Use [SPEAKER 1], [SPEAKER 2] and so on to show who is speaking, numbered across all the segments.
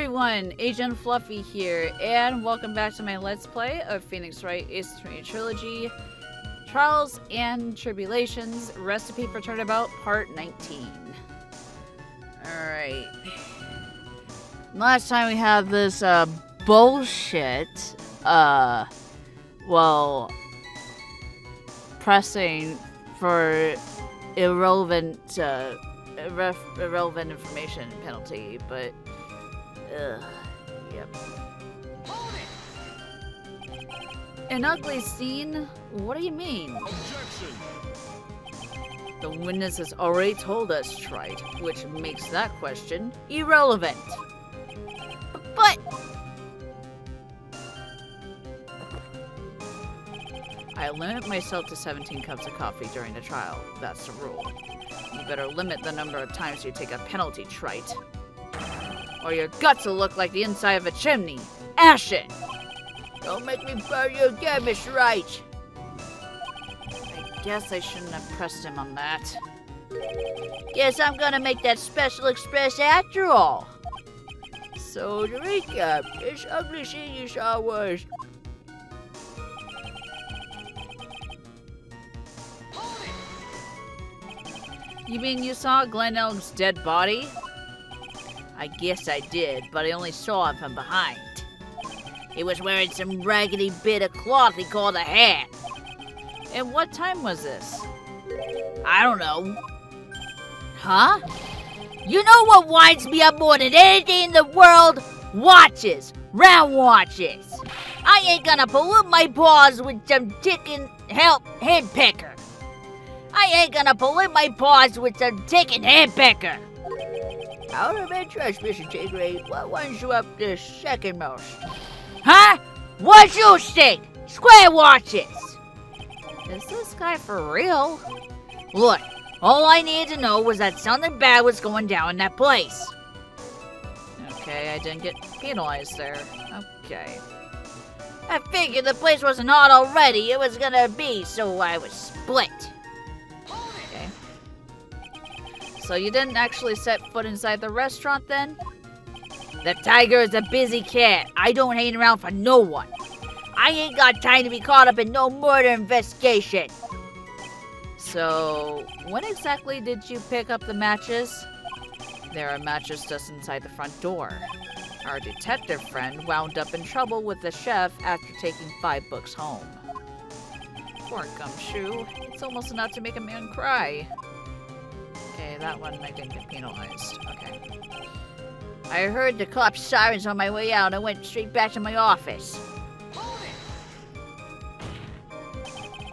[SPEAKER 1] everyone, Agent Fluffy here, and welcome back to my Let's Play of Phoenix Wright Ace Attorney Trilogy, Trials and Tribulations, Recipe for Turnabout, Part 19. Alright. Last time we had this, bullshit, pressing for irrelevant information penalty, but yep. An ugly scene? What do you mean?
[SPEAKER 2] Objection!
[SPEAKER 1] The witness has already told us, Wright, which makes that question irrelevant. But I limit myself to 17 cups of coffee during the trial. That's the rule. You better limit the number of times you take a penalty, Wright. Or your guts will look like the inside of a chimney. Ashen! Don't make me burn you again, Miss Wright. I guess I shouldn't have pressed him on that. Guess I'm gonna make that special express after all. So to recap, this ugly scene you saw was... You mean you saw Glenn Elk's dead body? I guess I did, but I only saw him from behind. He was wearing some raggedy bit of cloth he called a hat. And what time was this? I don't know. Huh? You know what winds me up more than anything in the world? Watches. Round watches. I ain't gonna pollute my paws with some ticking handpecker. I ain't gonna pollute my paws with some ticking handpecker. Out of interest, Mr. Tigray, what winds you up the second most? Huh? What you think? Square watches! Is this guy for real? Look, all I needed to know was that something bad was going down in that place. Okay, I didn't get penalized there. Okay. I figured the place wasn't hot already, it was gonna be, so I was split. Okay. So you didn't actually set foot inside the restaurant then? The tiger is a busy cat. I don't hang around for no one. I ain't got time to be caught up in no murder investigation. So, when exactly did you pick up the matches? There are matches just inside the front door. Our detective friend wound up in trouble with the chef after taking 5 books home. Poor gumshoe. It's almost enough to make a man cry. Okay, that one I didn't get penalized. Okay. I heard the cops' sirens on my way out and went straight back to my office.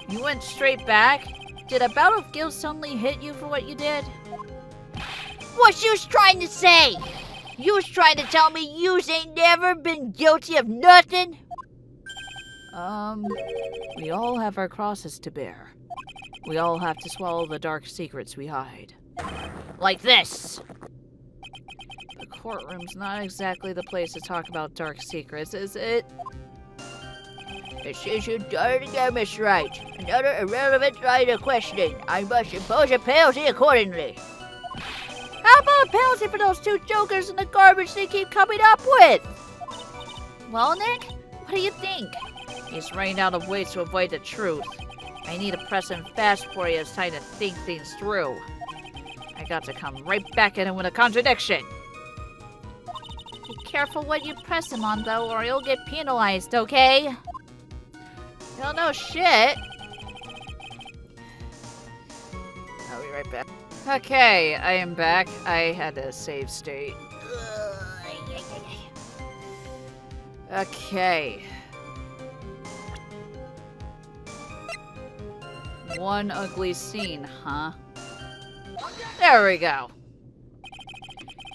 [SPEAKER 1] You went straight back? Did a bout of guilt suddenly hit you for what you did? What you was trying to say? You was trying to tell me yous ain't never been guilty of nothing? We all have our crosses to bear. We all have to swallow the dark secrets we hide. Like this! The courtroom's not exactly the place to talk about dark secrets, is it? This is your done again, Miss Wright. Another irrelevant line of questioning. I must impose a penalty accordingly. How about a penalty for those 2 jokers and the garbage they keep coming up with? Well, Nick, what do you think? He's running out of ways to avoid the truth. I need to press him fast before he has time to think things through. I got to come right back at him with a contradiction. Be careful what you press him on, though, or he'll get penalized, okay? He'll know shit. I'll be right back. Okay, I am back. I had to save state. Okay. One ugly scene, huh? There we go.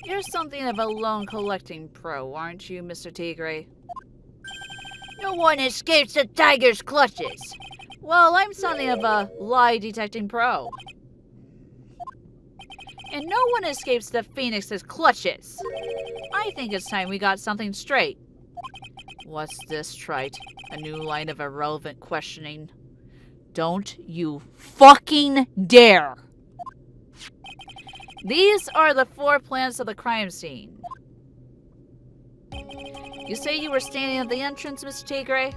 [SPEAKER 1] You're something of a loan collecting pro, aren't you, Mr. Tigray? No one escapes the tiger's clutches. Well, I'm something of a lie detecting pro. And no one escapes the Phoenix's clutches. I think it's time we got something straight. What's this, Wright? A new line of irrelevant questioning? Don't you fucking dare! These are the floor plans of the crime scene. You say you were standing at the entrance, Mr. Tigre?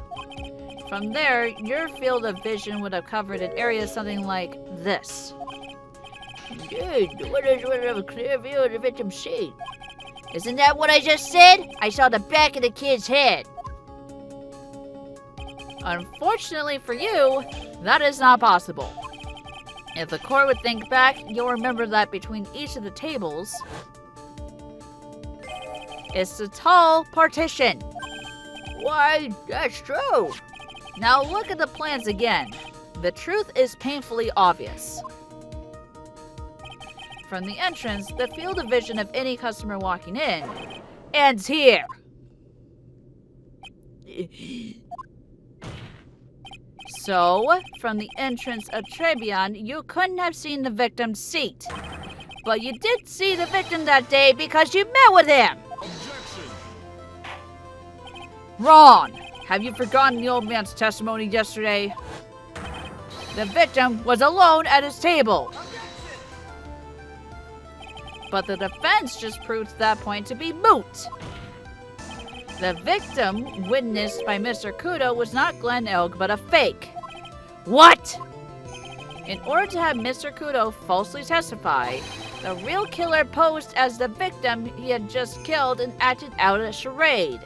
[SPEAKER 1] From there, your field of vision would have covered an area something like this.
[SPEAKER 2] Dude, what is one of a clear view of the victim's seat?
[SPEAKER 1] Isn't that what I just said? I saw the back of the kid's head. Unfortunately for you, that is not possible. If the court would think back, you'll remember that between each of the tables is a tall partition.
[SPEAKER 2] Why, that's true.
[SPEAKER 1] Now look at the plans again. The truth is painfully obvious. From the entrance, the field of vision of any customer walking in ends here. So, from the entrance of Trebion, you couldn't have seen the victim's seat. But you did see the victim that day because you met with him.
[SPEAKER 3] Objection.
[SPEAKER 1] Wrong! Have you forgotten the old man's testimony yesterday? The victim was alone at his table. But the defense just proved that point to be moot. The victim, witnessed by Mr. Kudo, was not Glenn Elg, but a fake. What? In order to have Mr. Kudo falsely testify, the real killer posed as the victim he had just killed and acted out a charade.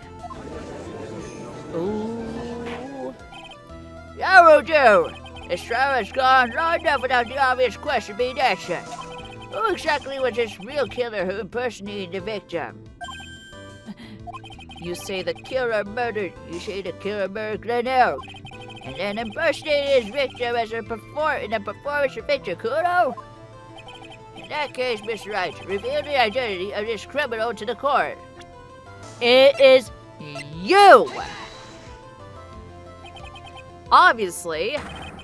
[SPEAKER 1] Ooh.
[SPEAKER 2] Yaruju! This trial has gone long enough without the obvious question being answered. Who exactly was this real killer who impersonated the victim?
[SPEAKER 1] You say the
[SPEAKER 2] Killer murdered Glenn Elg, and then impersonated his victim as in a performance of Mr. Kudo? In that case, Mr. Wright, reveal the identity of this criminal to the court.
[SPEAKER 1] It is you! Obviously,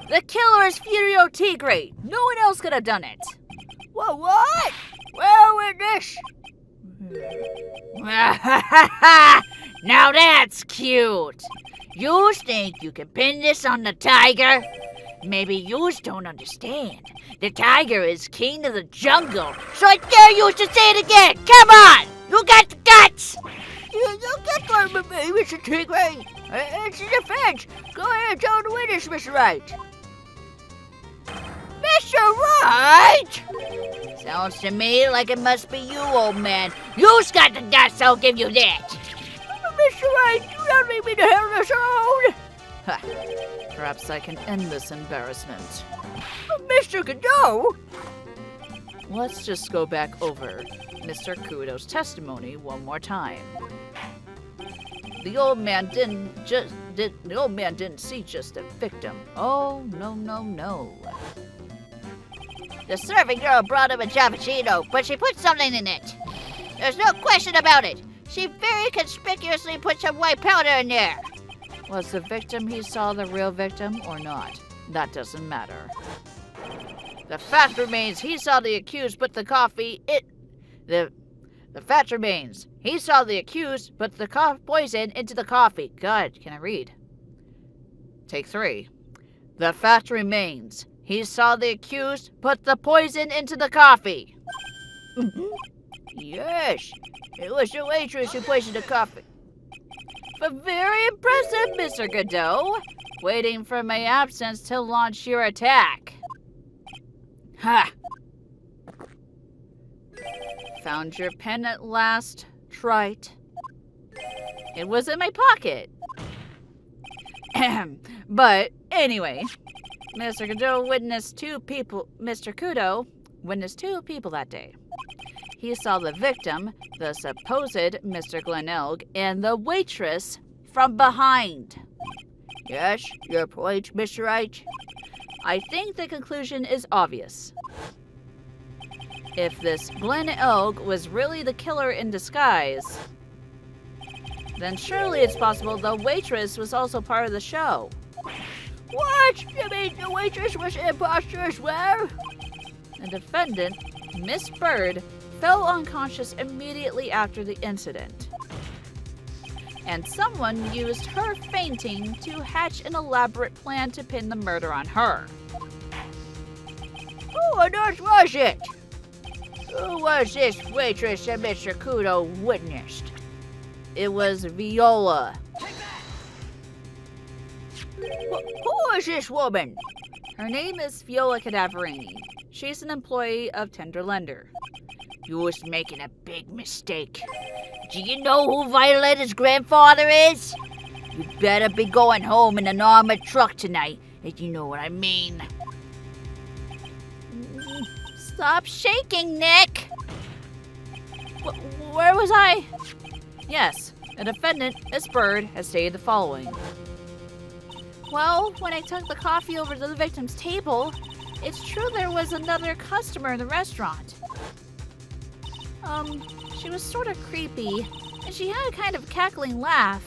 [SPEAKER 1] the killer is Furio Tigre. No one else could have done it.
[SPEAKER 2] Whoa, what? Well, witness.
[SPEAKER 1] Now that's cute. You think you can pin this on the tiger? Maybe you don't understand. The tiger is king of the jungle, so I dare you to say it again. Come on! You got the guts!
[SPEAKER 2] You get going with me, Mr. Tigre. It's a defense. Go ahead and tell the witness, Mr. Wright. Mr. Wright!
[SPEAKER 1] Sounds to me like it must be you, old man. You've got the guts, I'll give you that.
[SPEAKER 2] Mr. Wright, do not leave me to handle this alone.
[SPEAKER 1] Perhaps I can end this embarrassment.
[SPEAKER 2] Mr. Godot?
[SPEAKER 1] Let's just go back over Mr. Kudo's testimony one more time. The old man didn't see just a victim. Oh, no.
[SPEAKER 2] The serving girl brought him a cappuccino, but she put something in it. There's no question about it. She very conspicuously put some white powder in there.
[SPEAKER 1] Was the victim he saw the real victim or not? That doesn't matter. The fact remains he saw the accused put the fact remains he saw the accused put the poison into the coffee. God, can I read? Take 3. The fact remains he saw the accused put the poison into the coffee.
[SPEAKER 2] Yes, it was the waitress who poisoned the coffee.
[SPEAKER 1] But very impressive, Mr. Godot. Waiting for my absence to launch your attack. Ha! Found your pen at last, Trite. It was in my pocket. But anyway, Mr. Kudo witnessed 2 people that day. He saw the victim, the supposed Mr. Glenn Elg, and the waitress from behind.
[SPEAKER 2] Yes, your point, Mr. Wright.
[SPEAKER 1] I think the conclusion is obvious. If this Glenn Elg was really the killer in disguise, then surely it's possible the waitress was also part of the show.
[SPEAKER 2] What? You mean the waitress was an imposter as well?
[SPEAKER 1] The defendant, Miss Bird, fell unconscious immediately after the incident. And someone used her fainting to hatch an elaborate plan to pin the murder on her.
[SPEAKER 2] Who on earth was it? Who was this waitress that Mr. Kudo witnessed?
[SPEAKER 1] it was Viola.
[SPEAKER 2] Who is this woman?
[SPEAKER 1] Her name is Viola Cadaverini. She's an employee of Tenderlender.
[SPEAKER 2] You was making a big mistake. Do you know who Violetta's grandfather is? You better be going home in an armored truck tonight, if you know what I mean.
[SPEAKER 1] Stop shaking, Nick! Where was I? Yes, a defendant, Miss Bird, has stated the following. Well, when I took the coffee over to the victim's table, it's true there was another customer in the restaurant. She was sort of creepy, and she had a kind of cackling laugh.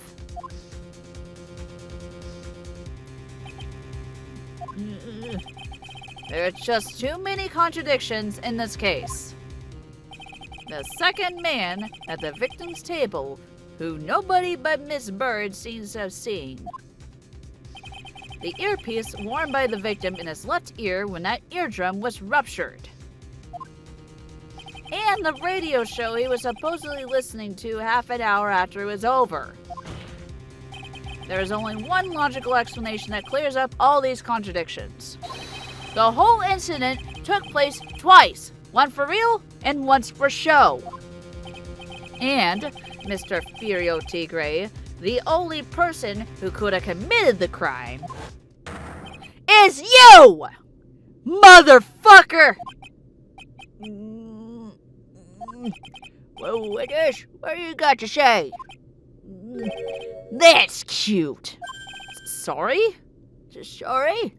[SPEAKER 1] There are just too many contradictions in this case. The second man at the victim's table, who nobody but Miss Bird seems to have seen. The earpiece worn by the victim in his left ear when that eardrum was ruptured. And the radio show he was supposedly listening to half an hour after it was over. There is only one logical explanation that clears up all these contradictions. The whole incident took place twice, one for real and once for show. And Mr. Furio Tigre, the only person who could have committed the crime, is you! Motherfucker!
[SPEAKER 2] Well, what do you got to say?
[SPEAKER 1] That's cute. Sorry?
[SPEAKER 2] Sorry?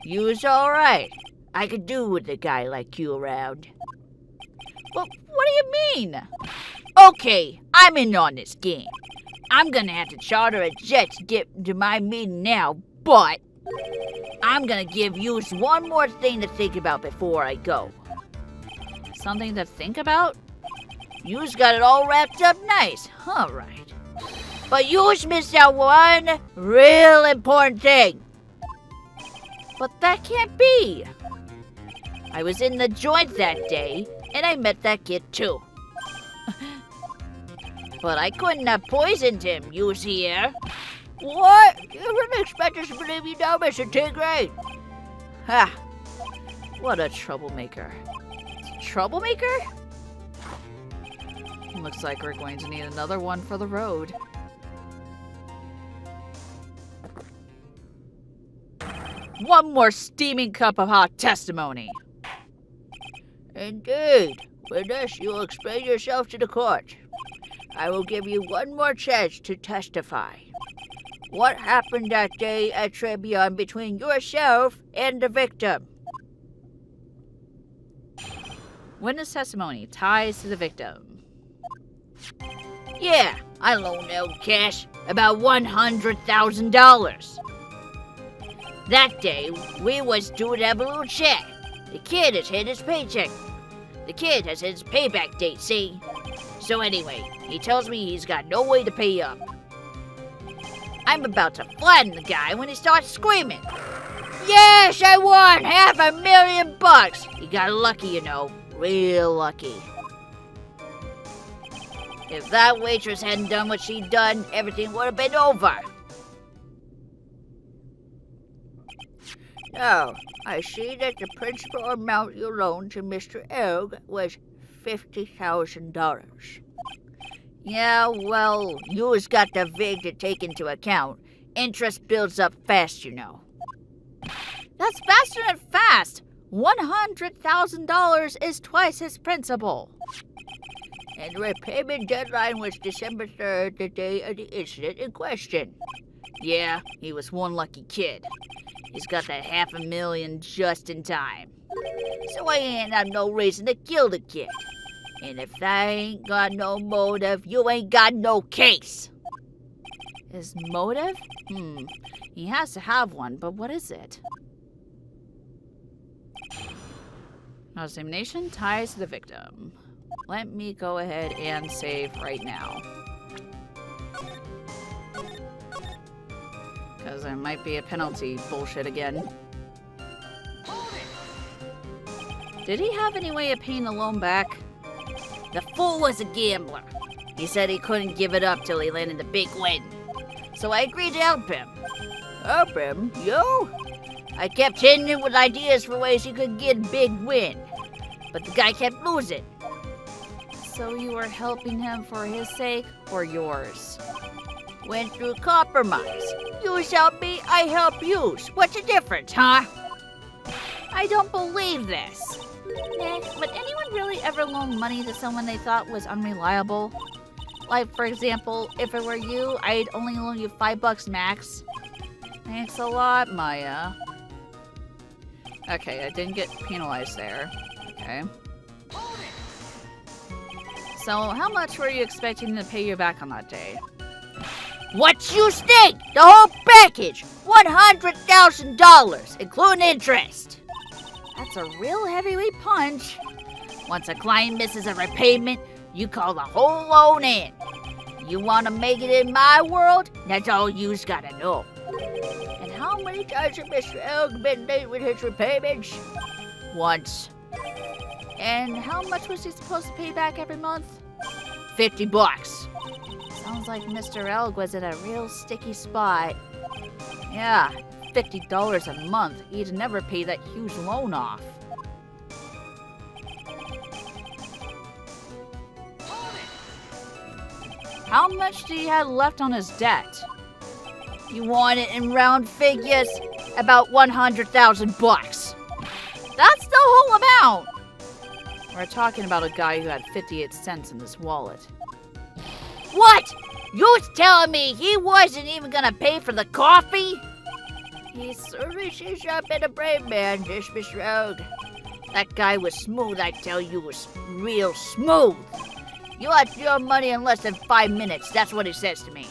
[SPEAKER 2] You was alright. I could do with a guy like you around.
[SPEAKER 1] Well, what do you mean?
[SPEAKER 2] Okay, I'm in on this game. I'm gonna have to charter a jet to get to my meeting now, but I'm gonna give you one more thing to think about before I go.
[SPEAKER 1] Something to think about?
[SPEAKER 2] You's got it all wrapped up nice. All right. But you's missed out one real important thing.
[SPEAKER 1] But that can't be.
[SPEAKER 2] I was in the joint that day, and I met that kid too. But I couldn't have poisoned him, you's here. What? You wouldn't expect us to believe you now, Mr. Tigray.
[SPEAKER 1] Ha! What a troublemaker. Troublemaker? Looks like we're going to need another one for the road. One more steaming cup of hot testimony.
[SPEAKER 2] Indeed. With this, you will explain yourself to the court. I will give you one more chance to testify. What happened that day at Tribune between yourself and the victim?
[SPEAKER 1] Witness testimony ties to the victim.
[SPEAKER 2] Yeah, I loaned out cash, about $100,000. That day, we was doing a balloon check. The kid has hit his paycheck. The kid has his payback date, see? So anyway, he tells me he's got no way to pay up. I'm about to flatten the guy when he starts screaming. Yes, I won $500,000. He got lucky, you know, real lucky. If that waitress hadn't done what she'd done, everything would have been over. Now, I see that the principal amount you loaned to Mr. Elg was $50,000. Yeah, well, you's got the VIG to take into account. Interest builds up fast, you know.
[SPEAKER 1] That's faster than fast. $100,000 is twice his principal.
[SPEAKER 2] And the repayment deadline was December 3rd, the day of the incident in question.
[SPEAKER 1] Yeah, he was one lucky kid. He's got that $500,000 just in time.
[SPEAKER 2] So I ain't have no reason to kill the kid. And if I ain't got no motive, you ain't got no case.
[SPEAKER 1] His motive? He has to have one, but what is it? Examination ties to the victim. Let me go ahead and save right now. Because there might be a penalty bullshit again. Did he have any way of paying the loan back?
[SPEAKER 2] The fool was a gambler. He
[SPEAKER 1] He said he couldn't give it up till he landed the big win. So I agreed to help him.
[SPEAKER 2] Help him? You?
[SPEAKER 1] I kept hitting him with ideas for ways he could get a big win. But the guy kept losing. So you were helping him for his sake or yours?
[SPEAKER 2] Went through compromise. You help me, I help you. What's the difference, huh?
[SPEAKER 1] I don't believe this. Nick, would anyone really ever loan money to someone they thought was unreliable? Like, for example, if it were you, I'd only loan you $5 max. Thanks a lot, Maya. Okay, I didn't get penalized there. Okay. So, how much were you expecting to pay you back on that day?
[SPEAKER 2] What you think? The whole package! $100,000, including interest.
[SPEAKER 1] That's a real heavyweight punch. Once a client misses a repayment, you call the whole loan in.
[SPEAKER 2] You want to make it in my world? That's all you's got to know.
[SPEAKER 1] And how many times has Mr. Elk been late with his repayments?
[SPEAKER 2] Once.
[SPEAKER 1] And how much was he supposed to pay back every month?
[SPEAKER 2] $50.
[SPEAKER 1] Sounds like Mr. Elk was in a real sticky spot. Yeah, $50 a month. He'd never pay that huge loan off. How much do you have left on his debt?
[SPEAKER 2] You want it in round figures? About $100,000.
[SPEAKER 1] That's the whole amount! We're talking about a guy who had 58 cents in his wallet.
[SPEAKER 2] What? You telling me he wasn't even gonna pay for the coffee?
[SPEAKER 1] He services up in a brave man, this Mr. Rogue.
[SPEAKER 2] That guy was smooth, I tell you, was real smooth. You lost your money in less than 5 minutes, that's what he says to me.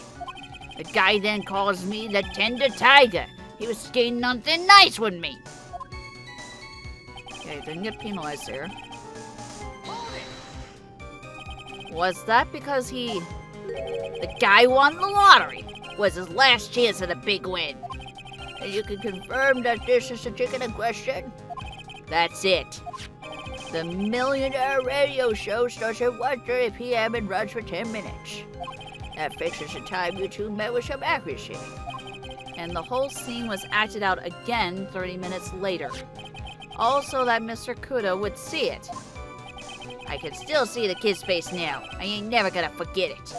[SPEAKER 2] The guy then calls me the Tender Tiger. He was skating on thin ice with me.
[SPEAKER 1] Okay, didn't get penalized there. Was that because
[SPEAKER 2] the guy won the lottery? Was his last chance at a big win.
[SPEAKER 1] And you can confirm that this is the chicken in question?
[SPEAKER 2] That's it.
[SPEAKER 1] The Millionaire Radio Show starts at 1:30 p.m. and runs for 10 minutes. That fixes the time you two met with some accuracy. And the whole scene was acted out again 30 minutes later. Also that Mr. Kudo would see it.
[SPEAKER 2] I can still see the kid's face now. I ain't never gonna forget it.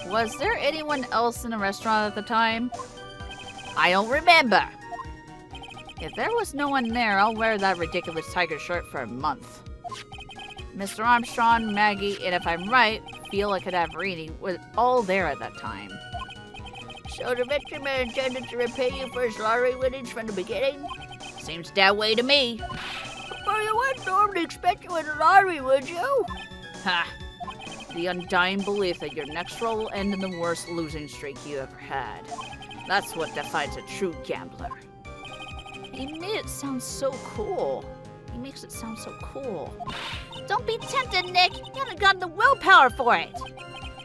[SPEAKER 1] Was there anyone else in the restaurant at the time?
[SPEAKER 2] I don't remember.
[SPEAKER 1] If there was no one there, I'll wear that ridiculous tiger shirt for a month. Mr. Armstrong, Maggie, and if I'm right, Feel I Could Have Reading were all there at that time.
[SPEAKER 2] So the victim had intended to repay you for his lottery winnings from the beginning? Seems that way to me.
[SPEAKER 1] But you wouldn't normally expect to win a lottery, would you?
[SPEAKER 2] Ha!
[SPEAKER 1] The undying belief that your next roll will end in the worst losing streak you ever had. That's what defines a true gambler. He made it sound so cool. He makes it sound so cool.
[SPEAKER 2] Don't be tempted, Nick. You haven't got the willpower for it.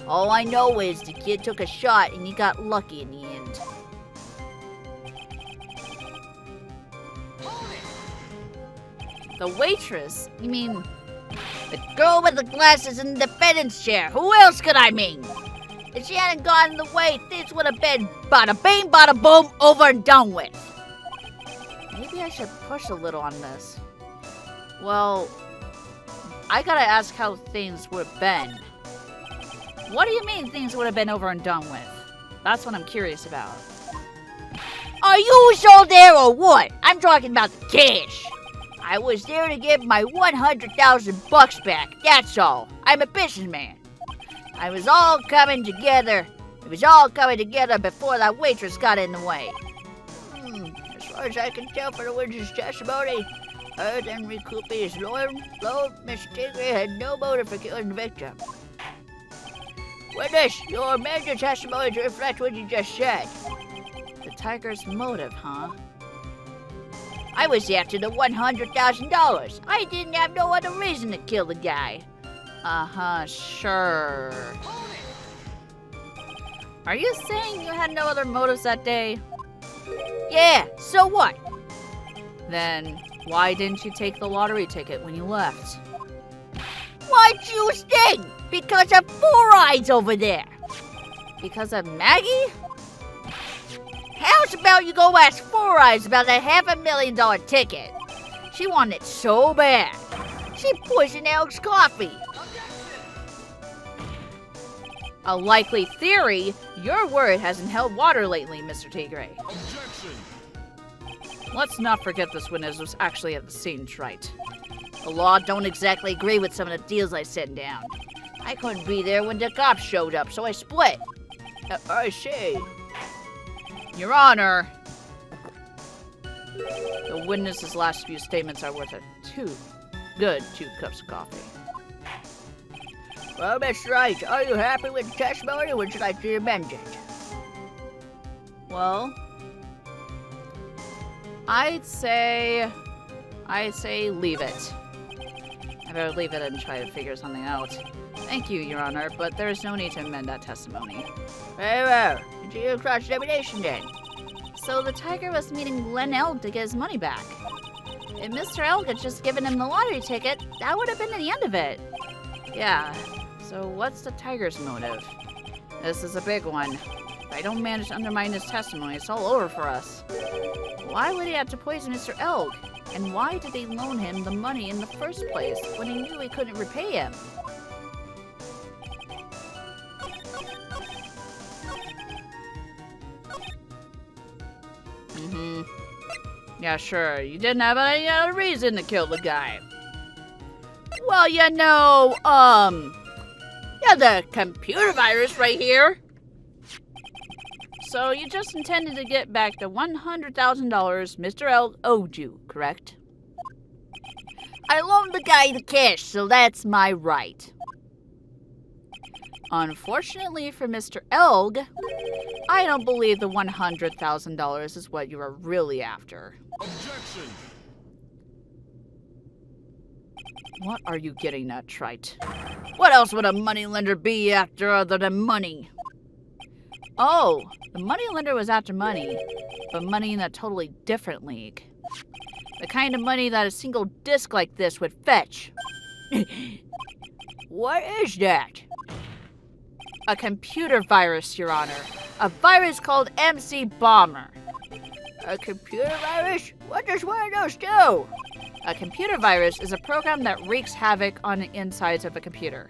[SPEAKER 2] All I know is the kid took a shot and he got lucky in the end.
[SPEAKER 1] The waitress? You mean...
[SPEAKER 2] The girl with the glasses in the defendant's chair. Who else could I mean? If she hadn't gone in the way, things would have been bada bing, bada boom, over and done with.
[SPEAKER 1] Maybe I should push a little on this. Well, I gotta ask how things would have been. What do you mean things would have been over and done with? That's what I'm curious about.
[SPEAKER 2] Are you so there or what? I'm talking about the cash. I was there to get my $100,000 back, that's all. I'm a businessman. It was all coming together before that waitress got in the way.
[SPEAKER 1] As far as I can tell from the witness's testimony, other than recouping his loan, Mr. Tigray had no motive for killing the victim. Witness, your amended testimony to reflect what you just said. The tiger's motive, huh?
[SPEAKER 2] I was after the $100,000. I didn't have no other reason to kill the guy.
[SPEAKER 1] Uh-huh, sure. Are you saying you had no other motives that day?
[SPEAKER 2] Yeah, so what?
[SPEAKER 1] Then, Why didn't you take the lottery ticket when you left?
[SPEAKER 2] What'd you think? Because of Four Eyes over there.
[SPEAKER 1] Because of Maggie?
[SPEAKER 2] How's about you go ask Four Eyes about a $500,000 ticket? She wanted it so bad. She poisoned Elg's coffee.
[SPEAKER 1] A likely theory. Your word hasn't held water lately, Mr. Tigre.
[SPEAKER 3] Objection!
[SPEAKER 1] Let's not forget this witness was actually at the scene, Wright.
[SPEAKER 2] The law don't exactly agree with some of the deals I sent down. I couldn't be there when the cops showed up, so I split. I see.
[SPEAKER 1] Your Honor, the witness's last few statements are worth two cups of coffee.
[SPEAKER 2] Well, Miss Wright, are you happy with the testimony, or would you like to amend it?
[SPEAKER 1] Well, I'd say leave it. I better leave it and try to figure something out. Thank you, Your Honor, but there is no need to amend that testimony.
[SPEAKER 2] Very well. Continue cross-examination then.
[SPEAKER 1] So the tiger was meeting Glenn Elg to get his money back. If Mr. Elg had just given him the lottery ticket, that would have been the end of it. Yeah, so what's the tiger's motive? This is a big one. If I don't manage to undermine his testimony, it's all over for us. Why would he have to poison Mr. Elg? And why did they loan him the money in the first place when he knew he couldn't repay him? Yeah, sure. You didn't have any other reason to kill the guy. Well, you know, yeah, the computer virus right here. So you just intended to get back the $100,000 Mr. Elg owed you, correct?
[SPEAKER 2] I loaned the guy the cash, so that's my right.
[SPEAKER 1] Unfortunately for Mr. Elg, I don't believe the $100,000 is what you are really after.
[SPEAKER 3] Objection!
[SPEAKER 1] What are you getting at, Wright? What else would a moneylender be after other than money? Oh, the moneylender was after money, but money in a totally different league. The kind of money that a single disc like this would fetch.
[SPEAKER 2] What is that?
[SPEAKER 1] A computer virus, Your Honor. A virus called MC Bomber.
[SPEAKER 2] A computer virus? What does one of those do?
[SPEAKER 1] A computer virus is a program that wreaks havoc on the insides of a computer.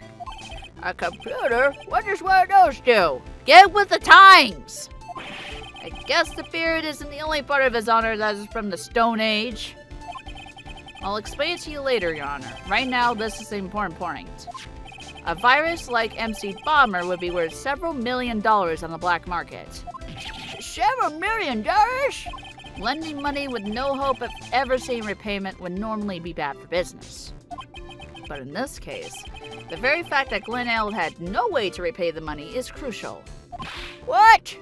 [SPEAKER 2] A computer? What does one of those do?
[SPEAKER 1] Get with the times! I guess the beard isn't the only part of His Honor that is from the Stone Age. I'll explain it to you later, Your Honor. Right now, this is the important point. A virus like MC Bomber would be worth several $1 million on the black market.
[SPEAKER 2] $7 million?
[SPEAKER 1] Lending money with no hope of ever seeing repayment would normally be bad for business. But in this case, the very fact that Glenn Elg had no way to repay the money is crucial.
[SPEAKER 2] What?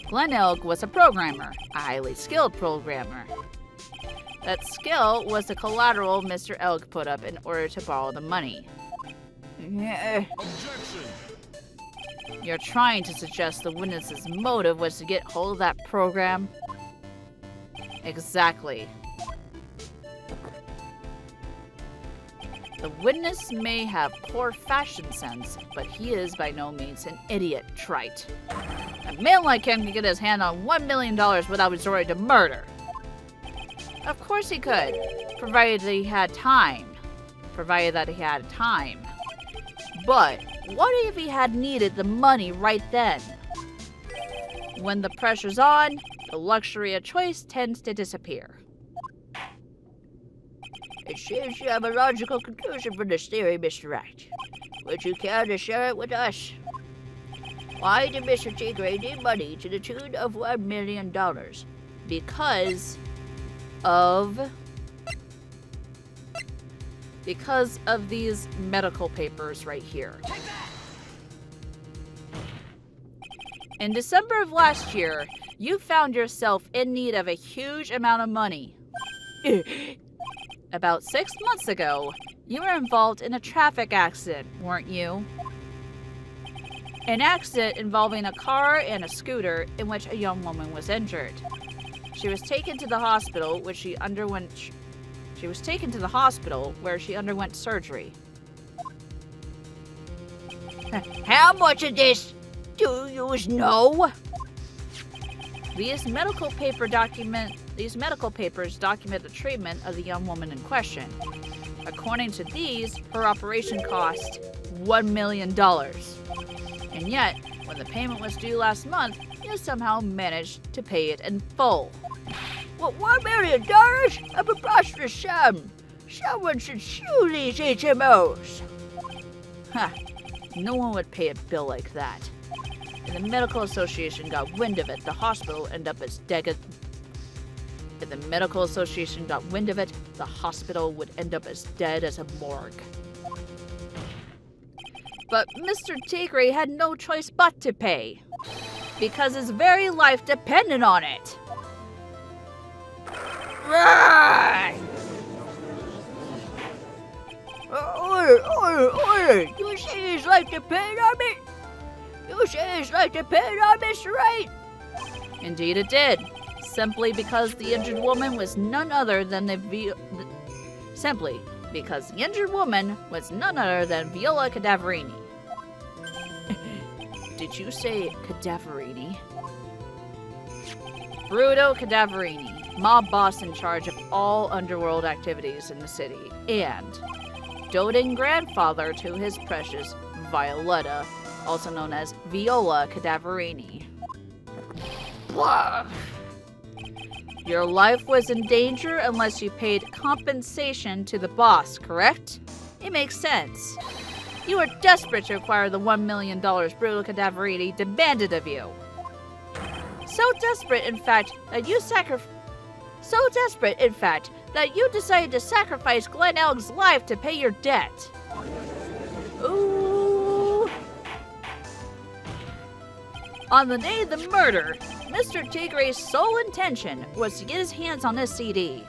[SPEAKER 1] Glenn Elg was a programmer, a highly skilled programmer. That skill was the collateral Mr. Elg put up in order to borrow the money.
[SPEAKER 3] Objection!
[SPEAKER 1] You're trying to suggest the witness's motive was to get hold of that program? Exactly. The witness may have poor fashion sense, but he is by no means an idiot, Wright. A man like him can get his hand on $1 million without resorting to murder. Of course he could, provided that he had time. But what if he had needed the money right then? When the pressure's on, the luxury of choice tends to disappear.
[SPEAKER 2] It seems you have a logical conclusion for this theory, Mr. Wright. Would you care to share it with us? Why did Mr. Tigre need money to the tune of $1 million?
[SPEAKER 1] Because of these medical papers right here. In December of last year, you found yourself in need of a huge amount of money. About 6 months ago, you were involved in a traffic accident, weren't you? An accident involving a car and a scooter in which a young woman was injured. She was taken to the hospital, which she underwent She was taken to the hospital where she underwent surgery.
[SPEAKER 2] How much of this do you know?
[SPEAKER 1] These medical papers document the treatment of the young woman in question. According to these, her operation cost $1 million. And yet, when the payment was due last month, you somehow managed to pay it in full.
[SPEAKER 2] What, $1 million? A preposterous sum. Someone should sue these HMOs.
[SPEAKER 1] Ha! No one would pay a bill like that. And the medical association got wind of it. The hospital ended up as dead. If the medical association got wind of it, the hospital would end up as dead as a morgue. But Mr. Tigre had no choice but to pay, because his very life depended on it.
[SPEAKER 2] Right! Order! You say his life depended on me? You say his life depended on Mr. Wright?
[SPEAKER 1] Indeed it did. Simply because the injured woman was none other than Viola Cadaverini. Did you say Cadaverini? Bruto Cadaverini, mob boss in charge of all underworld activities in the city, and doting grandfather to his precious Violetta, also known as Viola Cadaverini.
[SPEAKER 2] Blah.
[SPEAKER 1] Your life was in danger unless you paid compensation to the boss, correct? It makes sense. You were desperate to acquire the $1 million Bruto Cadaverini demanded of you. So desperate, in fact, that you decided to sacrifice Glen Elg's life to pay your debt. Ooh. On the day of the murder, Mr. Tigre's sole intention was to get his hands on this CD.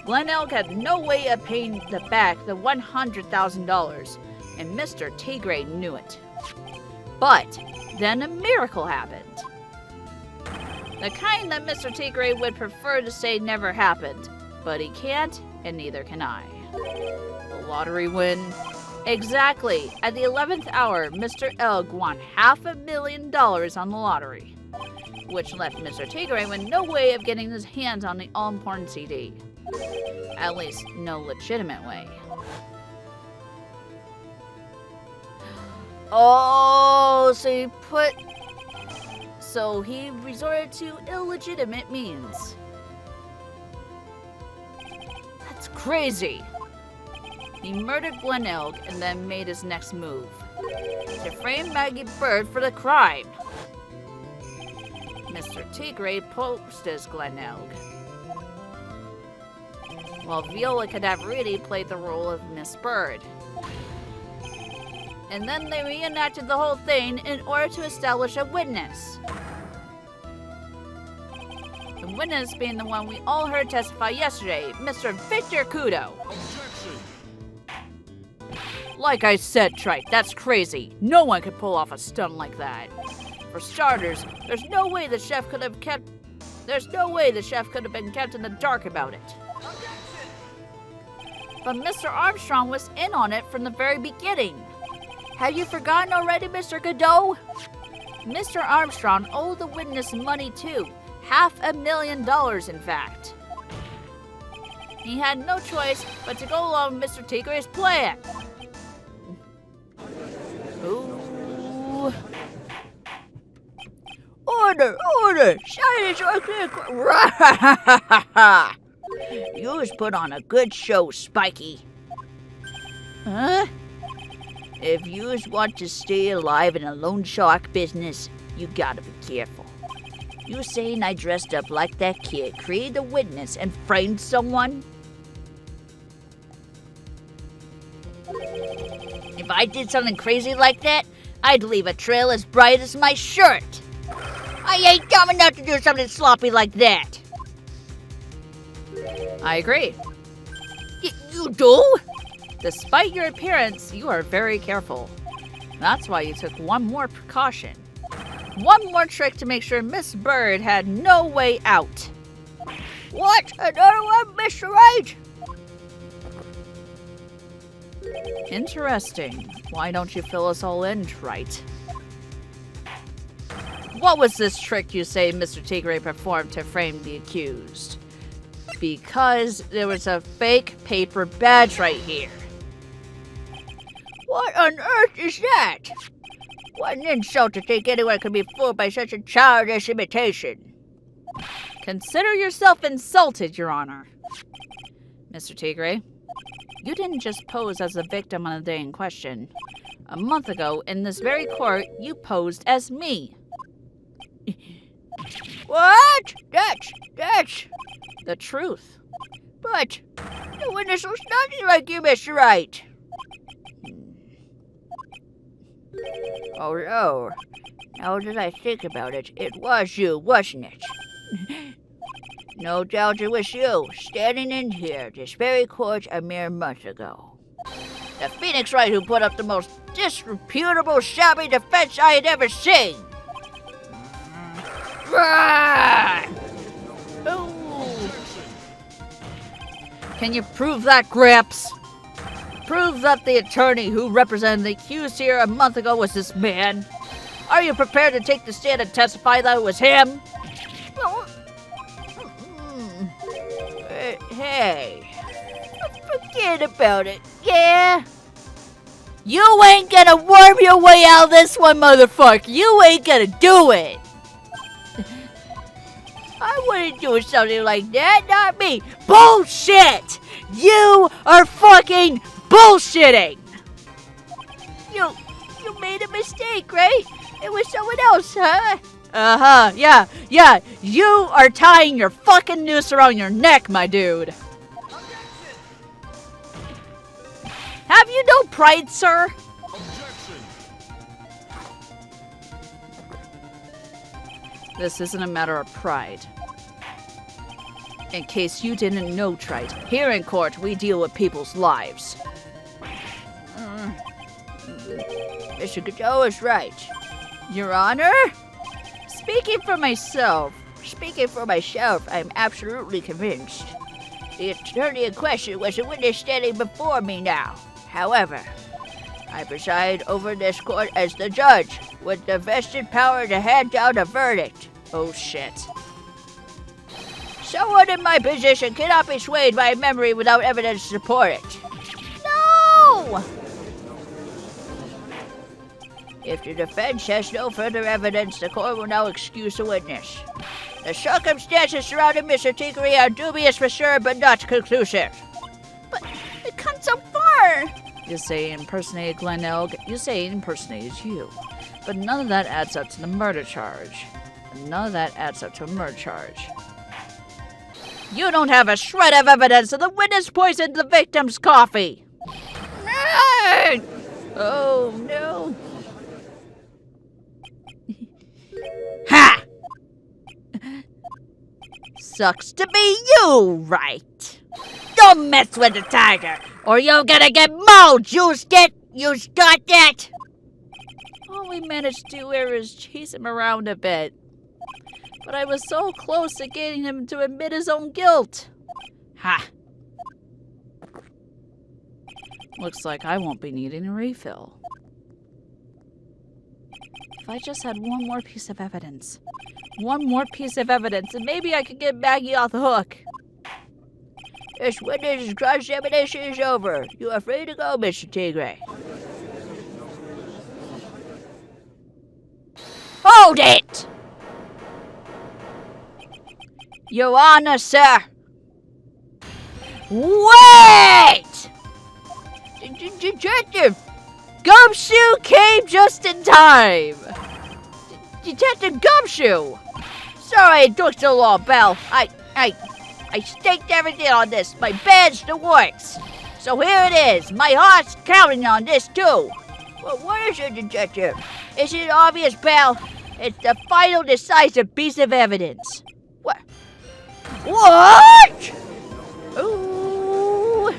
[SPEAKER 1] Glen Elg had no way of paying back the $100,000, and Mr. Tigre knew it. But then a miracle happened. The kind that Mr. Tigre would prefer to say never happened, but he can't, and neither can I. The lottery win? Exactly. At the 11th hour, Mr. Elg won $500,000 on the lottery, which left Mr. Tigre with no way of getting his hands on the all-important CD. At least, no legitimate way. Oh, so he resorted to illegitimate means. That's crazy. He murdered Glen Elg and then made his next move, to frame Maggie Bird for the crime. Mr. Tigre posed as Glen Elg, while Viola Cadaverini played the role of Miss Bird. And then they reenacted the whole thing in order to establish a witness. The witness being the one we all heard testify yesterday, Mr. Victor Kudo.
[SPEAKER 3] Objection!
[SPEAKER 1] Like I said, Trite, that's crazy. No one could pull off a stunt like that. For starters, there's no way the chef could have been kept in the dark about it.
[SPEAKER 3] Objection!
[SPEAKER 1] But Mr. Armstrong was in on it from the very beginning. Have you forgotten already, Mr. Godot? Mr. Armstrong owed the witness money too. $500,000, in fact. He had no choice but to go along with Mr. Tigre's plan. Ooh.
[SPEAKER 2] Order! Silence or click! You's put on a good show, Spiky.
[SPEAKER 1] Huh?
[SPEAKER 2] If yous want to stay alive in a loan shark business, you gotta be careful. You saying I dressed up like that kid, created a witness, and framed someone?
[SPEAKER 1] If I did something crazy like that, I'd leave a trail as bright as my shirt.
[SPEAKER 2] I ain't dumb enough to do something sloppy like that.
[SPEAKER 1] I agree.
[SPEAKER 2] You do?
[SPEAKER 1] Despite your appearance, you are very careful. That's why you took one more precaution. One more trick to make sure Miss Bird had no way out.
[SPEAKER 2] What? Another one, Mr. Wright?
[SPEAKER 1] Interesting. Why don't you fill us all in, Wright? What was this trick you say Mr. Tigre performed to frame the accused? Because there was a fake paper badge right here.
[SPEAKER 2] What on earth is that? What an insult to think anyone could be fooled by such a childish imitation.
[SPEAKER 1] Consider yourself insulted, Your Honor. Mr. Tigre, you didn't just pose as the victim on the day in question. A month ago, in this very court, you posed as me.
[SPEAKER 2] What? That's...
[SPEAKER 1] The truth.
[SPEAKER 2] But the witness was nothing like you, Mr. Wright. Oh no. Now that I think about it, it was you, wasn't it? No doubt it was you, standing in here, this very court a mere month ago. The Phoenix Wright who put up the most disreputable, shabby defense I had ever seen.
[SPEAKER 1] Can you prove that, Gramps? Prove that the attorney who represented the accused here a month ago was this man? Are you prepared to take the stand and testify that it was him?
[SPEAKER 2] Hey, forget about it, yeah?
[SPEAKER 1] You ain't gonna worm your way out of this one, motherfucker. You ain't gonna do it.
[SPEAKER 2] I wouldn't do something like that, not me.
[SPEAKER 1] Bullshit! You are fucking bullshitting!
[SPEAKER 2] You made a mistake, right? It was someone else, huh?
[SPEAKER 1] Uh-huh, yeah. You are tying your fucking noose around your neck, my dude. Have you no pride, sir?
[SPEAKER 3] Objection.
[SPEAKER 1] This isn't a matter of pride. In case you didn't know, Trite, here in court we deal with people's lives.
[SPEAKER 2] Mr. Godot is right.
[SPEAKER 1] Your Honor?
[SPEAKER 2] Speaking for myself, I'm absolutely convinced. The attorney in question was a witness standing before me now. However, I preside over this court as the judge, with the vested power to hand down a verdict.
[SPEAKER 1] Oh shit.
[SPEAKER 2] Someone in my position cannot be swayed by memory without evidence to support it.
[SPEAKER 1] No!
[SPEAKER 2] If the defense has no further evidence, the court will now excuse the witness. The circumstances surrounding Mr. Tigre are dubious for sure, but not conclusive.
[SPEAKER 1] But it comes so far! You say he impersonated Glen Elg, you say he impersonated you. But none of that adds up to the murder charge. And none of that adds up to a murder charge. You don't have a shred of evidence that the witness poisoned the victim's coffee!
[SPEAKER 2] Oh, no.
[SPEAKER 1] Ha! Sucks to be you, Wright. Don't mess with the tiger, or you're gonna get mauled. You got that? All we managed to do here is chase him around a bit. But I was so close to getting him to admit his own guilt. Ha! Looks like I won't be needing a refill. If I just had one more piece of evidence. One more piece of evidence, and maybe I could get Maggie off the hook.
[SPEAKER 2] This witness's cross-examination is over. You are free to go, Mr. Tigre.
[SPEAKER 1] Hold it! Your Honor, sir. Wait!
[SPEAKER 2] Detective!
[SPEAKER 1] Gumshoe came just in time! Detective Gumshoe! Sorry it took so long, Belle. I staked everything on this. My badge, the works. So here it is. My heart's counting on this, too.
[SPEAKER 2] Well, what is it, Detective?
[SPEAKER 1] Isn't it obvious, pal? It's the final decisive piece of evidence.
[SPEAKER 2] What?
[SPEAKER 1] What? Ooh.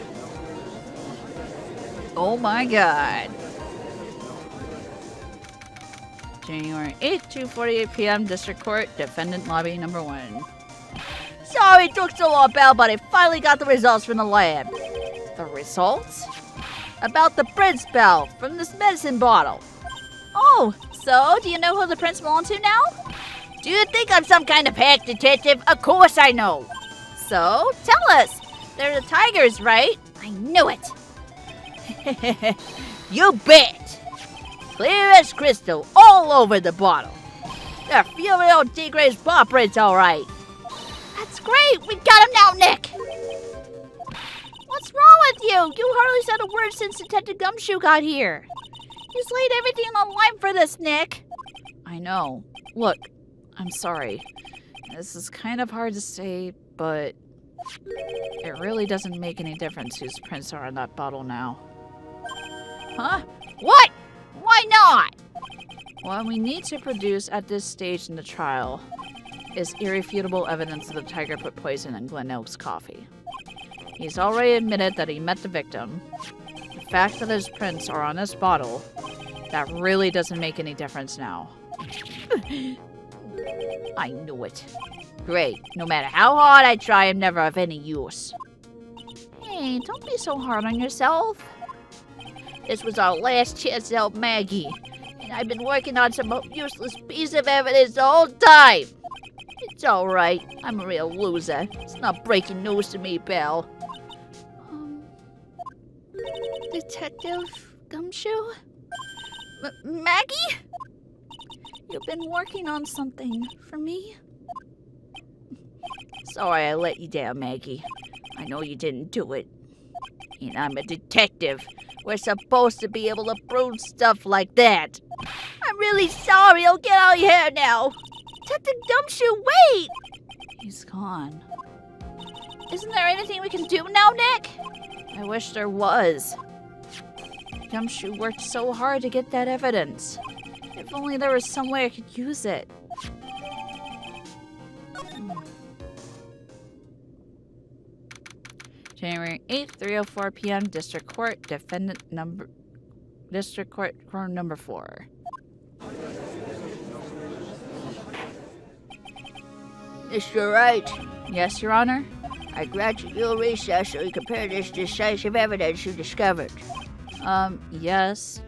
[SPEAKER 1] Oh my God. January 8th, 2:48 p.m. District Court, Defendant Lobby Number 1. Sorry it took so long, pal, but I finally got the results from the lab. The results? About the prince bell from this medicine bottle. Oh, so do you know who the prince belongs to now? Do you think I'm some kind of hack detective? Of course I know. So, tell us. They're the tigers, right? I knew it. You bet. Clear as crystal, all over the bottle. They're Furio Tigre's paw prints, all right. That's great. We got him now, Nick. What's wrong with you? You hardly said a word since Detective Gumshoe got here. He's laid everything on the line for this, Nick. I know. Look, I'm sorry. This is kind of hard to say, but it really doesn't make any difference whose prints are in that bottle now. Huh? What? Why not? What we need to produce at this stage in the trial is irrefutable evidence that the tiger put poison in Glen Oak's coffee. He's already admitted that he met the victim. The fact that his prints are on this bottle, that really doesn't make any difference now. I knew it. Great. No matter how hard I try, I'm never of any use. Hey, don't be so hard on yourself. This was our last chance to help Maggie, and I've been working on some useless piece of evidence the whole time. It's all right. I'm a real loser. It's not breaking news to me, pal. Detective Gumshoe? Maggie? You've been working on something for me? Sorry I let you down, Maggie. I know you didn't do it. And I'm a detective. We're supposed to be able to prove stuff like that. I'm really sorry. I'll get out of here now. Detective Gumshoe, wait! He's gone. Isn't there anything we can do now, Nick? I wish there was. Gumshoe worked so hard to get that evidence. If only there was some way I could use it. January 8th, 3:04 p.m. District Court, District Court, Court number 4.
[SPEAKER 2] Mr. Wright.
[SPEAKER 1] Yes, Your Honor?
[SPEAKER 2] I grant you your recess so you compare this decisive evidence you discovered.
[SPEAKER 1] Yes.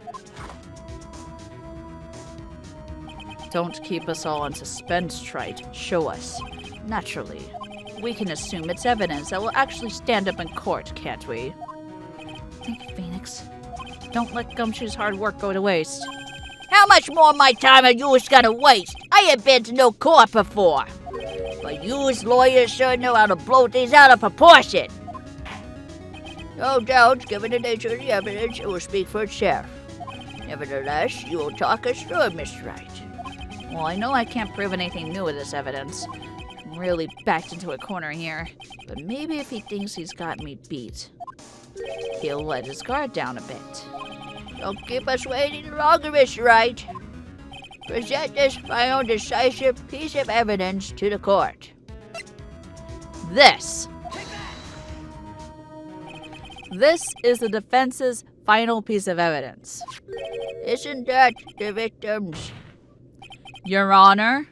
[SPEAKER 1] Don't keep us all in suspense, Wright. Show us. Naturally. We can assume it's evidence that will actually stand up in court, can't we? Think, Phoenix. Don't let Gumshoe's hard work go to waste.
[SPEAKER 2] How much more of my time are you gonna waste? I ain't been to no court before. But yous lawyers sure know how to blow things out of proportion. No doubt, given the nature of the evidence, it will speak for itself. Nevertheless, you will talk us through it, Mr. Wright.
[SPEAKER 1] Well, I know I can't prove anything new with this evidence. I'm really backed into a corner here. But maybe if he thinks he's got me beat, he'll let his guard down a bit.
[SPEAKER 2] Don't keep us waiting longer, Mr. Wright. Present this final decisive piece of evidence to the court.
[SPEAKER 1] This is the defense's final piece of evidence.
[SPEAKER 2] Isn't that the victim's?
[SPEAKER 1] Your Honor,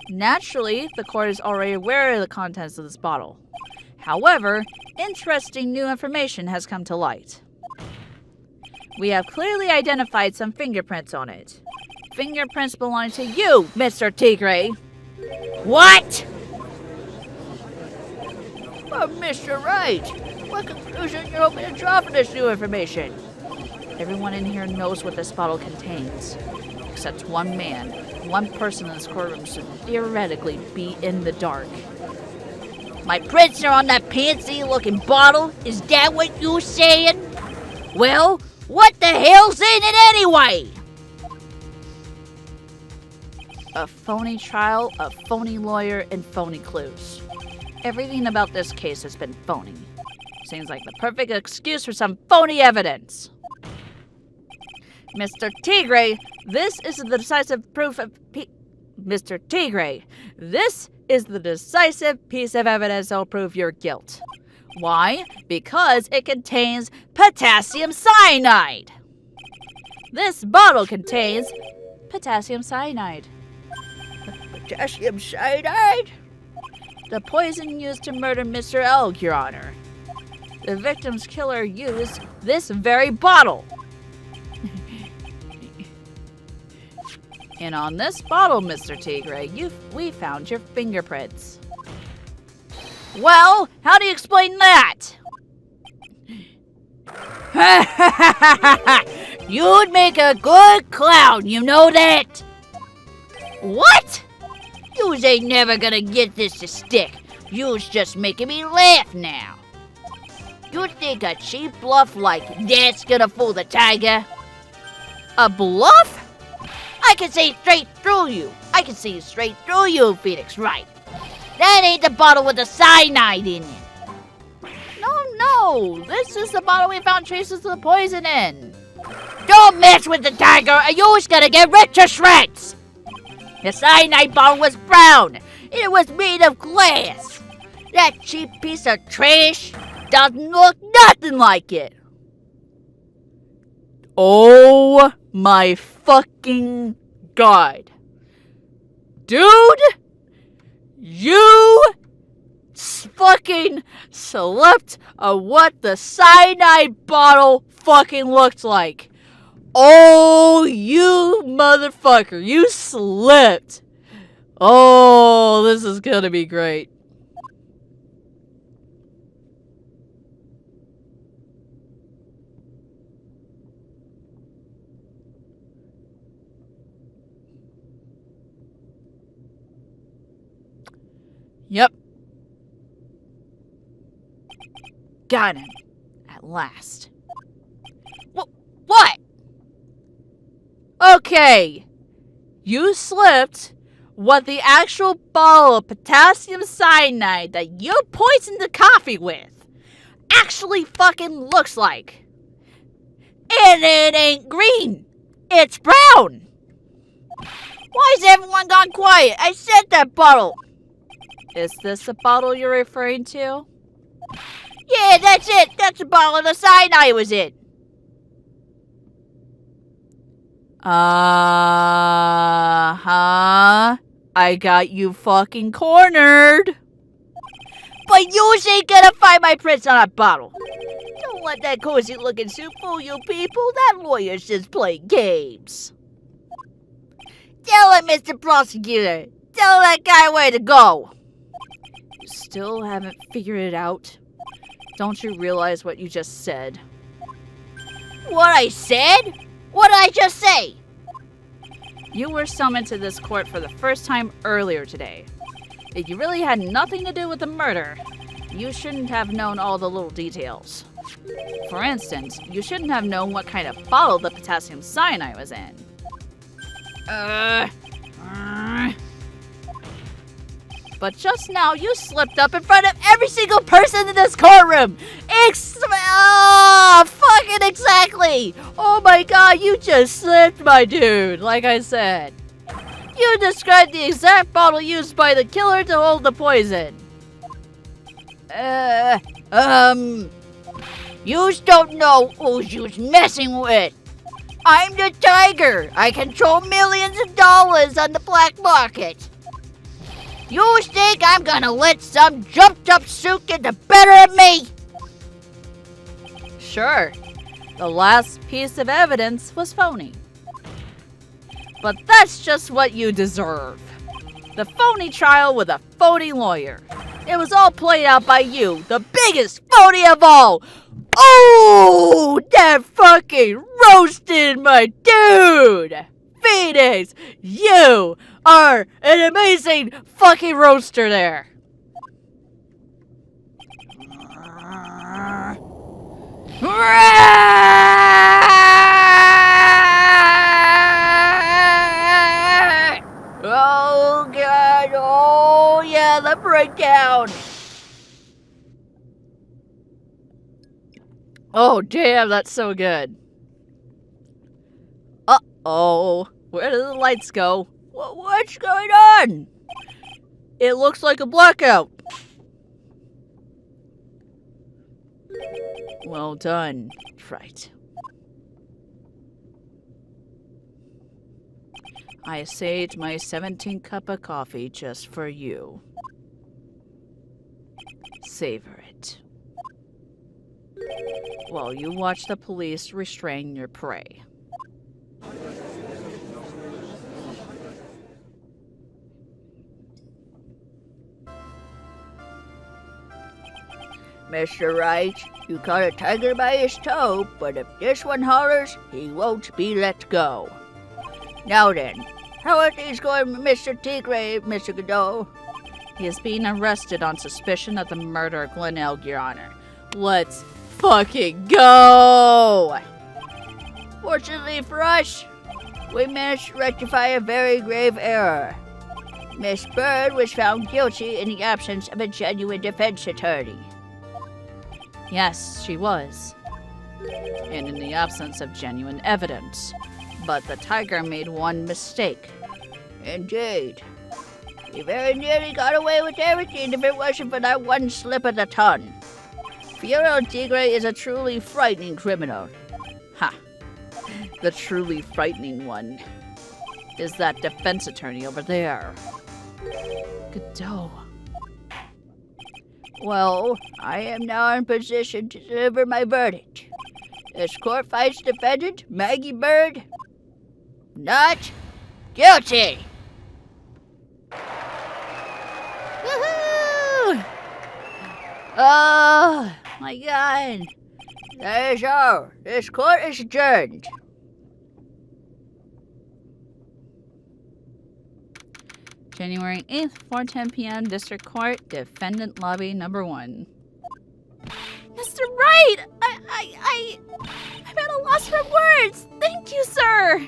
[SPEAKER 1] naturally, the court is already aware of the contents of this bottle. However, interesting new information has come to light. We have clearly identified some fingerprints on it. Fingerprints belonging to you, Mr. Tigre.
[SPEAKER 2] What? Oh, Mr. Wright, what conclusion you're hoping to draw from this new information?
[SPEAKER 1] Everyone in here knows what this bottle contains, except one man. One person in this courtroom should theoretically be in the dark.
[SPEAKER 2] My prints are on that pansy-looking bottle? Is that what you're saying? Well, what the hell's in it anyway?
[SPEAKER 1] A phony trial, a phony lawyer, and phony clues. Everything about this case has been phony. Seems like the perfect excuse for some phony evidence. Mr. Tigre, this is the decisive proof of Mr. Tigre, this is the decisive piece of evidence that will prove your guilt. Why? Because it contains potassium cyanide. This bottle contains potassium cyanide.
[SPEAKER 2] Potassium cyanide?
[SPEAKER 1] The poison used to murder Mr. Elg, Your Honor. the victim's killer used this very bottle. And on this bottle, Mr. Tigre, we found your fingerprints. Well, how do you explain that?
[SPEAKER 2] You'd make a good clown, you know that?
[SPEAKER 1] What?
[SPEAKER 2] Yous ain't never gonna get this to stick. Yous just making me laugh now. You think a cheap bluff like that's gonna fool the tiger?
[SPEAKER 1] A bluff?
[SPEAKER 2] I can see straight through you. I can see straight through you, Phoenix Wright. That ain't the bottle with the cyanide in it.
[SPEAKER 1] No. This is the bottle we found traces of the poison in.
[SPEAKER 2] Don't mess with the tiger or you're gonna get ripped to shreds. The cyanide bottle was brown. It was made of glass. That cheap piece of trash doesn't look nothing like it.
[SPEAKER 1] Oh my fucking God. Dude, you fucking slept on what the cyanide bottle fucking looked like. Oh, you motherfucker, you slipped. Oh, this is gonna be great. Yep. Got him. At last.
[SPEAKER 2] What?
[SPEAKER 1] Okay. You slipped what the actual bottle of potassium cyanide that you poisoned the coffee with actually fucking looks like.
[SPEAKER 2] And it ain't green. It's brown. Why's everyone gone quiet? I said that bottle.
[SPEAKER 1] Is this the bottle you're referring to?
[SPEAKER 2] Yeah, that's it. That's the bottle the cyanide was in.
[SPEAKER 1] I got you fucking cornered.
[SPEAKER 2] But you ain't gonna find my prints on that bottle. Don't let that cozy looking suit fool you people. That lawyer's just playing games. Tell him, Mr. Prosecutor. Tell that guy where to go.
[SPEAKER 1] You still haven't figured it out? Don't you realize what you just said?
[SPEAKER 2] What I said? What did I just say?
[SPEAKER 1] You were summoned to this court for the first time earlier today. If you really had nothing to do with the murder, you shouldn't have known all the little details. For instance, you shouldn't have known what kind of bottle the potassium cyanide was in. But just now, you slipped up in front of every single person in this courtroom! Fucking exactly! Oh my God, you just slipped, my dude, like I said. You described the exact bottle used by the killer to hold the poison.
[SPEAKER 2] Yous don't know who yous messing with. I'm the tiger. I control millions of dollars on the black market. You think I'm gonna let some jumped up suit get the better of me?
[SPEAKER 1] Sure, the last piece of evidence was phony. But that's just what you deserve. The phony trial with a phony lawyer. It was all played out by you, the biggest phony of all. Oh, that fucking roasted my dude! Phoenix, you are an amazing fucking roaster there.
[SPEAKER 2] Oh God, oh yeah, the breakdown.
[SPEAKER 1] Oh damn, that's so good. Uh-oh, where did the lights go?
[SPEAKER 2] What's going on?
[SPEAKER 1] It looks like a blackout. Well done, Wright. I saved my 17th cup of coffee just for you. Savor it. while you watch the police restrain your prey.
[SPEAKER 2] Mr. Wright, you caught a tiger by his toe, but if this one hollers, he won't be let go. Now then, how are things going with Mr. Tigre, Mr. Godot?
[SPEAKER 1] He is being arrested on suspicion of the murder of Glen Elg, Your Honor. Let's fucking go!
[SPEAKER 2] Fortunately for us, we managed to rectify a very grave error. Miss Bird was found guilty in the absence of a genuine defense attorney.
[SPEAKER 1] Yes, she was. And in the absence of genuine evidence. But the tiger made one mistake.
[SPEAKER 2] Indeed. He very nearly got away with everything if it wasn't for that one slip of the tongue. Fiero Tigre is a truly frightening criminal.
[SPEAKER 1] Ha! The truly frightening one is that defense attorney over there. Godot.
[SPEAKER 2] Well, I am now in position to deliver my verdict. This court finds defendant Maggie Bird not guilty.
[SPEAKER 1] Woohoo! Oh my God!
[SPEAKER 2] That is all. This court is adjourned.
[SPEAKER 1] January 8th, 4:10 p.m. District Court, Defendant Lobby Number 1. Mr. Wright! I'm at a loss for words! Thank you, sir!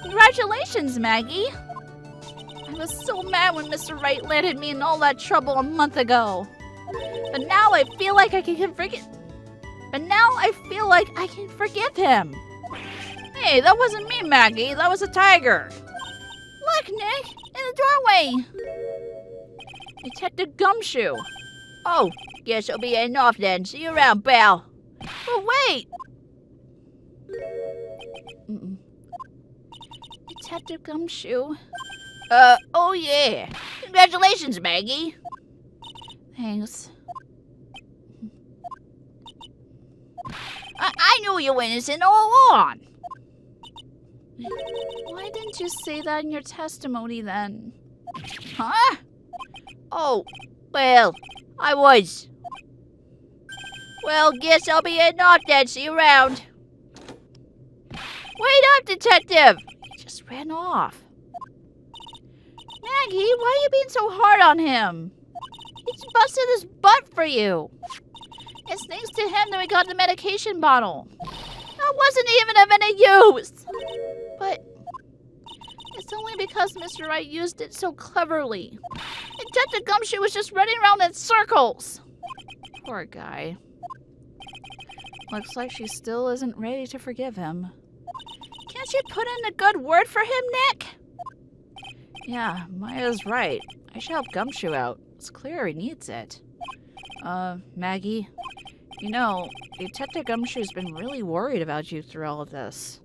[SPEAKER 1] Congratulations, Maggie! I was so mad when Mr. Wright landed me in all that trouble a month ago. But now I feel like I can forgive him. Hey, that wasn't me, Maggie. That was a tiger. Look, Nick, in the doorway. Detective Gumshoe.
[SPEAKER 2] Oh, guess I'll be heading off then. See you around, pal.
[SPEAKER 1] But wait. Detective Gumshoe.
[SPEAKER 2] Oh yeah. Congratulations, Maggie.
[SPEAKER 1] Thanks.
[SPEAKER 2] I knew you were innocent all along.
[SPEAKER 1] Why didn't you say that in your testimony then?
[SPEAKER 2] Huh? Oh, well, I was. Well, guess I'll be heading off then. See you around. Wait up, detective.
[SPEAKER 1] He just ran off. Maggie, why are you being so hard on him? He's busted his butt for you. It's thanks to him that we got the medication bottle. That wasn't even of any use. But it's only because Mr. Wright used it so cleverly. Detective Gumshoe was just running around in circles. Poor guy. Looks like she still isn't ready to forgive him. Can't you put in a good word for him, Nick? Yeah, Maya's right. I should help Gumshoe out. It's clear he needs it. Maggie, you know, Detective Gumshoe's been really worried about you through all of this.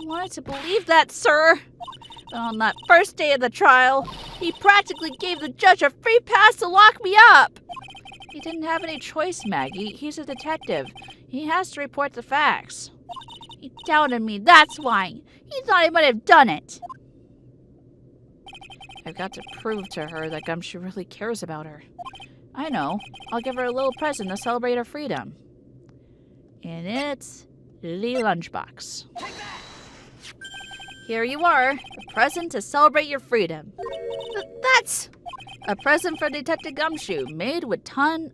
[SPEAKER 1] I wanted to believe that, sir. But on that first day of the trial, he practically gave the judge a free pass to lock me up. He didn't have any choice, Maggie. He's a detective. He has to report the facts. He doubted me, that's why. He thought I might have done it. I've got to prove to her that Gumshoe really cares about her. I know. I'll give her a little present to celebrate her freedom. And it's the lunchbox. Here you are, a present to celebrate your freedom. That's a present from Detective Gumshoe, made with a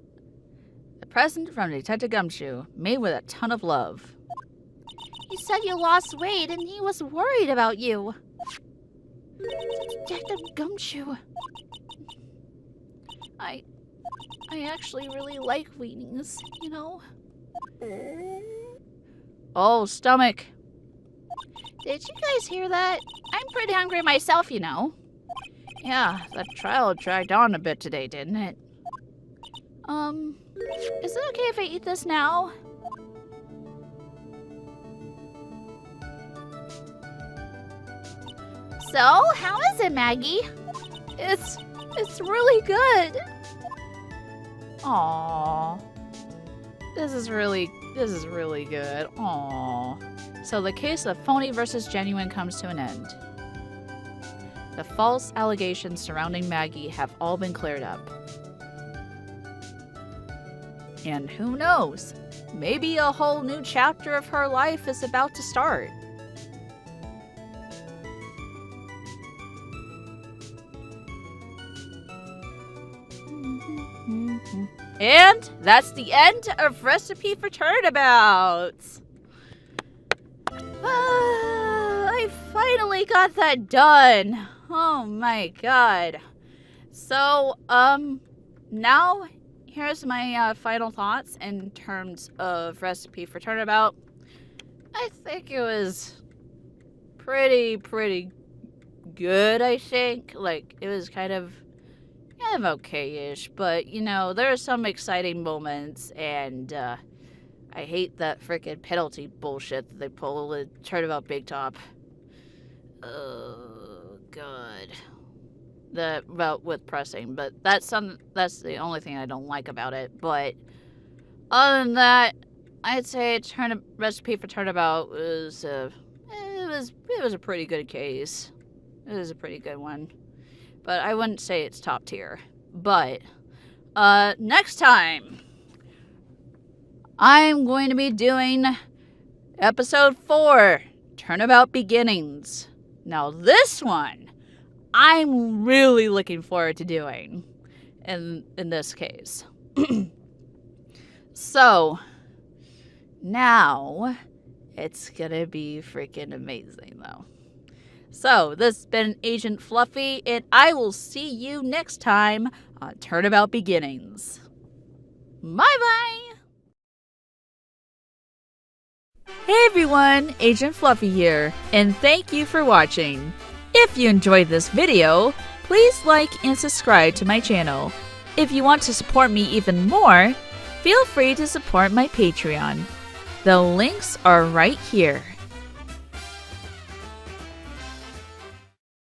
[SPEAKER 1] present from Detective Gumshoe, made with a ton of love. He said you lost weight and he was worried about you. Detective Gumshoe. I actually really like weenies, you know? Oh, stomach. Did you guys hear that? I'm pretty hungry myself, you know. Yeah, that trial dragged on a bit today, didn't it? Is it okay if I eat this now? So, how is it, Maggie? It's really good. Aww. This is really good. Aww. So the case of phony versus genuine comes to an end. The false allegations surrounding Maggie have all been cleared up. And who knows? Maybe a whole new chapter of her life is about to start. And that's the end of Recipe for Turnabouts. I finally got that done. Oh my god. So, now here's my final thoughts in terms of Recipe for Turnabout. I think it was pretty good, I think. Like, it was kind of okay-ish, but, you know, there are some exciting moments, and, I hate that frickin' penalty bullshit that they pull with Turnabout Big Top. Oh, God. About with pressing, but that's the only thing I don't like about it. But other than that, I'd say Recipe for Turnabout was it was a pretty good case. It was a pretty good one, but I wouldn't say it's top tier. But next time, I'm going to be doing episode 4, Turnabout Beginnings. Now this one, I'm really looking forward to doing in this case. So, now, it's gonna be freaking amazing, though. So, this has been Agent Fluffy, and I will see you next time on Turnabout Beginnings. Bye-bye! Hey everyone, Agent Fluffy here, and thank you for watching. If you enjoyed this video, please like and subscribe to my channel. If you want to support me even more, feel free to support my Patreon. The links are right here.